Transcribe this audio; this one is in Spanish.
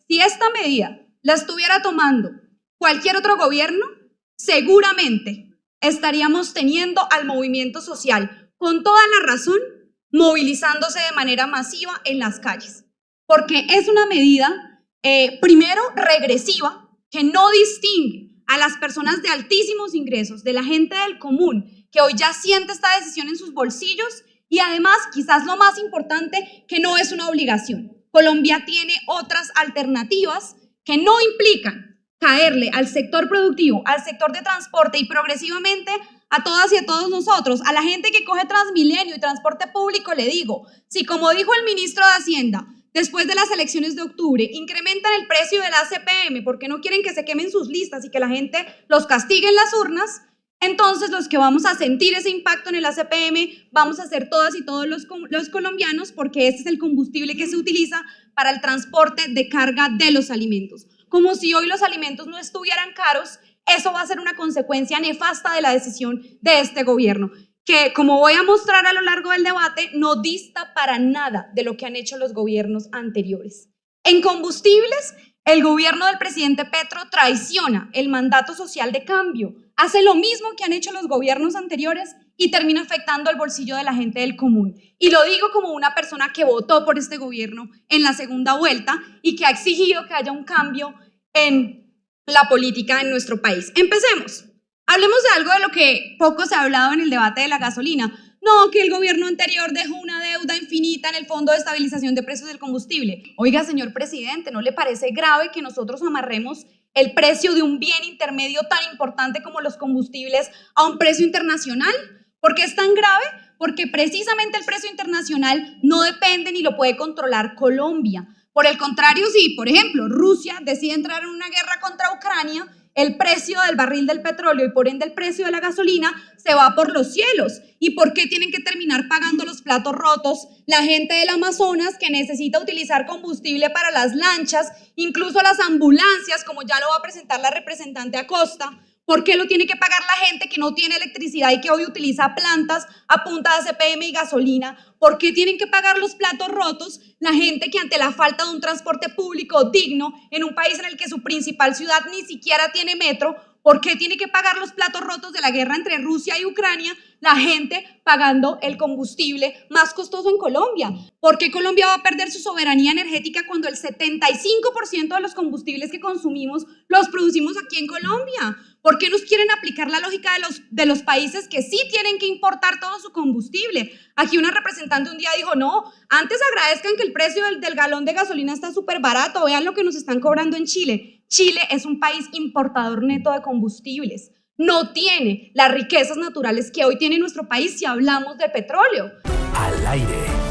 Si esta medida la estuviera tomando cualquier otro gobierno, seguramente estaríamos teniendo al movimiento social, con toda la razón, movilizándose de manera masiva en las calles. Porque es una medida, primero, regresiva, que no distingue a las personas de altísimos ingresos, de la gente del común, que hoy ya siente esta decisión en sus bolsillos, y además, quizás lo más importante, que no es una obligación. Colombia tiene otras alternativas que no implican caerle al sector productivo, al sector de transporte y progresivamente a todas y a todos nosotros, a la gente que coge Transmilenio y transporte público, le digo, si como dijo el ministro de Hacienda, después de las elecciones de octubre, incrementan el precio de la CPM porque no quieren que se quemen sus listas y que la gente los castigue en las urnas, entonces los que vamos a sentir ese impacto en el ACPM vamos a ser todas y todos los colombianos, porque ese es el combustible que se utiliza para el transporte de carga de los alimentos. Como si hoy los alimentos no estuvieran caros, eso va a ser una consecuencia nefasta de la decisión de este gobierno, que, como voy a mostrar a lo largo del debate, no dista para nada de lo que han hecho los gobiernos anteriores. En combustibles, el gobierno del presidente Petro traiciona el mandato social de cambio, hace lo mismo que han hecho los gobiernos anteriores y termina afectando el bolsillo de la gente del común. Y lo digo como una persona que votó por este gobierno en la segunda vuelta y que ha exigido que haya un cambio en la política en nuestro país. Empecemos. Hablemos de algo de lo que poco se ha hablado en el debate de la gasolina. No, que el gobierno anterior dejó una deuda infinita en el Fondo de Estabilización de Precios del Combustible. Oiga, señor presidente, ¿no le parece grave que nosotros amarremos el precio de un bien intermedio tan importante como los combustibles a un precio internacional? ¿Por qué es tan grave? Porque precisamente el precio internacional no depende ni lo puede controlar Colombia. Por el contrario, si, por ejemplo, Rusia decide entrar en una guerra contra Ucrania, el precio del barril del petróleo y por ende el precio de la gasolina se va por los cielos. ¿Y por qué tienen que terminar pagando los platos rotos la gente del Amazonas que necesita utilizar combustible para las lanchas, incluso las ambulancias, como ya lo va a presentar la representante Acosta? ¿Por qué lo tiene que pagar la gente que no tiene electricidad y que hoy utiliza plantas a punta de CPM y gasolina? ¿Por qué tienen que pagar los platos rotos la gente que ante la falta de un transporte público digno en un país en el que su principal ciudad ni siquiera tiene metro? ¿Por qué tiene que pagar los platos rotos de la guerra entre Rusia y Ucrania la gente pagando el combustible más costoso en Colombia? ¿Por qué Colombia va a perder su soberanía energética cuando el 75% de los combustibles que consumimos los producimos aquí en Colombia? ¿Por qué nos quieren aplicar la lógica de los países que sí tienen que importar todo su combustible? Aquí una representante un día dijo, no, antes agradezcan que el precio del galón de gasolina está súper barato, vean lo que nos están cobrando en Chile. Chile es un país importador neto de combustibles, no tiene las riquezas naturales que hoy tiene nuestro país si hablamos de petróleo. Al aire.